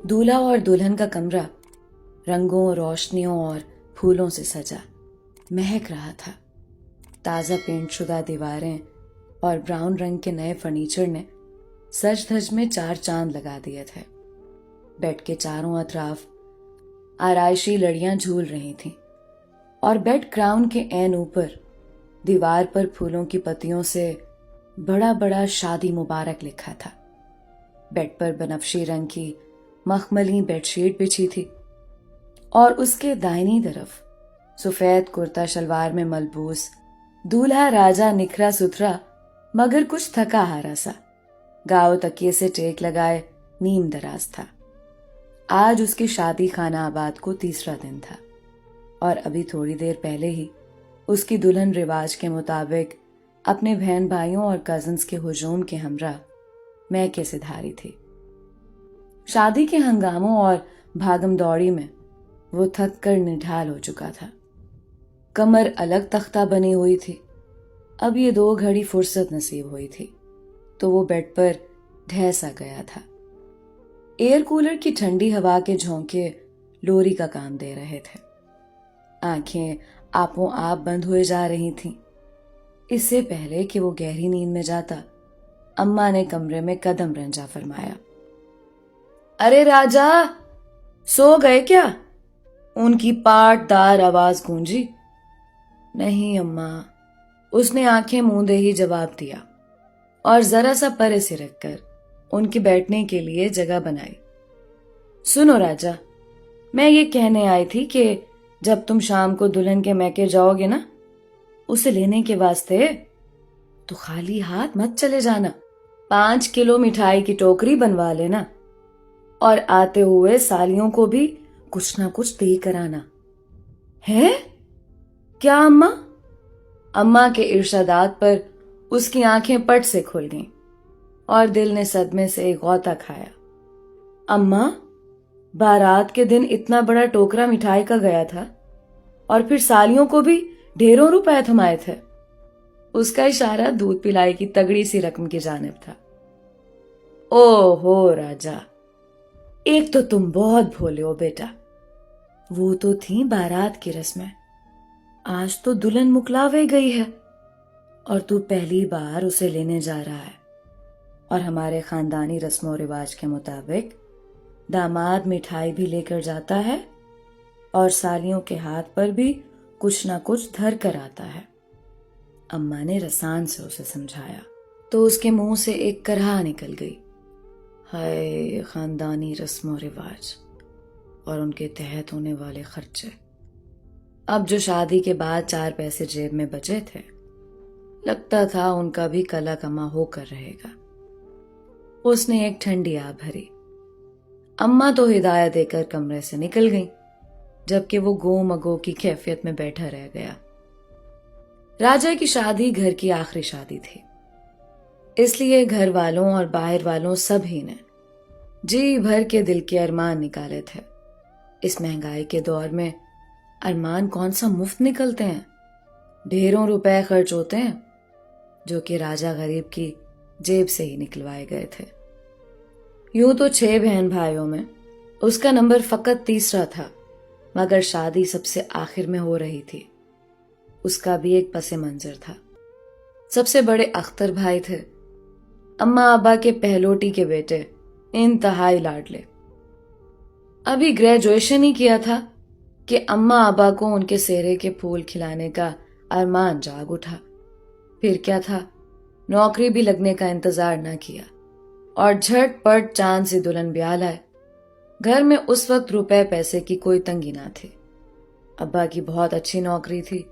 दूल्हा और दुल्हन का कमरा रंगों, रोशनियों और फूलों से सजा महक रहा था। ताज़ा पेंट शुदा दीवारें और ब्राउन रंग के नए फर्नीचर ने सज धज में 4 चांद लगा दिए थे। बेड के चारों अतराफ आराइशी लड़ियां झूल रही थीं और बेड क्राउन के ऐन ऊपर दीवार पर फूलों की पत्तियों से बड़ा बड़ा शादी मुबारक लिखा था। बेड पर बनफशी रंग की मखमली बेडशीट बिछी थी और उसके दाहिनी तरफ सफेद कुर्ता शलवार में मलबूस दूल्हा राजा निखरा सुथरा मगर कुछ थका हारा सा गाव तकिए से टेक लगाए नीम दराज था। आज उसकी शादी खाना आबाद को 3रा दिन था और अभी थोड़ी देर पहले ही उसकी दुल्हन रिवाज के मुताबिक अपने बहन भाइयों और कजन्स के हुजूम के हमरा मैके से धारी थी। शादी के हंगामों और भागम दौड़ी में वो थक कर निढाल हो चुका था। कमर अलग तख्ता बनी हुई थी। अब ये 2 घड़ी फुर्सत नसीब हुई थी तो वो बेड पर ढह सा गया था। एयर कूलर की ठंडी हवा के झोंके लोरी का काम दे रहे थे। आंखें आपो आप बंद हुए जा रही थीं। इससे पहले कि वो गहरी नींद में जाता, अम्मा ने कमरे में कदम रंजा फरमाया। अरे राजा, सो गए क्या? उनकी पाटदार आवाज गूंजी। नहीं अम्मा, उसने आंखें मूंदे ही जवाब दिया और जरा सा परे से रखकर उनके बैठने के लिए जगह बनाई। सुनो राजा, मैं ये कहने आई थी कि जब तुम शाम को दुल्हन के मैके जाओगे ना, उसे लेने के वास्ते तो खाली हाथ मत चले जाना। 5 किलो मिठाई की टोकरी बनवा लेना और आते हुए सालियों को भी कुछ ना कुछ दे कर आना। है क्या अम्मा? अम्मा के इरशादात पर उसकी आंखें पट से खुल गईं और दिल ने सदमे से एक गौता खाया। अम्मा, बारात के दिन इतना बड़ा टोकरा मिठाई का गया था और फिर सालियों को भी ढेरों रुपए थमाए थे। उसका इशारा दूध पिलाई की तगड़ी सी रकम की जानिब था। ओहो राजा, एक तो तुम बहुत भोले हो बेटा। वो तो थी बारात की रस्में, आज तो दुल्हन मुकलावे गई है और तू पहली बार उसे लेने जा रहा है। और हमारे खानदानी रस्मों रिवाज के मुताबिक दामाद मिठाई भी लेकर जाता है और सालियों के हाथ पर भी कुछ ना कुछ धर कर आता है। अम्मा ने रसान से उसे समझाया तो उसके मुंह से एक करहा निकल गई। हाय खानदानी रस्मों रिवाज और उनके तहत होने वाले खर्चे। अब जो शादी के बाद 4 पैसे जेब में बचे थे, लगता था उनका भी कला कमा होकर रहेगा। उसने एक ठंडी आ भरी। अम्मा तो हिदायत देकर कमरे से निकल गईं, जबकि वो गो मगो की कैफियत में बैठा रह गया। राजा की शादी घर की आखिरी शादी थी, इसलिए घर वालों और बाहर वालों सभी ने जी भर के दिल के अरमान निकाले थे। इस महंगाई के दौर में अरमान कौन सा मुफ्त निकलते हैं, ढेरों रुपए खर्च होते हैं, जो कि राजा गरीब की जेब से ही निकलवाए गए थे। यूं तो 6 बहन भाइयों में उसका नंबर फकत 3रा था, मगर शादी सबसे आखिर में हो रही थी। उसका भी एक पसे मंजर था। सबसे बड़े अख्तर भाई थे, अम्मा अब्बा के पहलोटी के बेटे, इंतहाई लाडले। अभी ग्रेजुएशन ही किया था कि अम्मा अब्बा को उनके सेहरे के फूल खिलाने का अरमान जाग उठा। फिर क्या था, नौकरी भी लगने का इंतजार न किया और झटपट चांद से दुल्हन ब्याह लाए। घर में उस वक्त रुपए पैसे की कोई तंगी ना थी। अब्बा की बहुत अच्छी नौकरी थी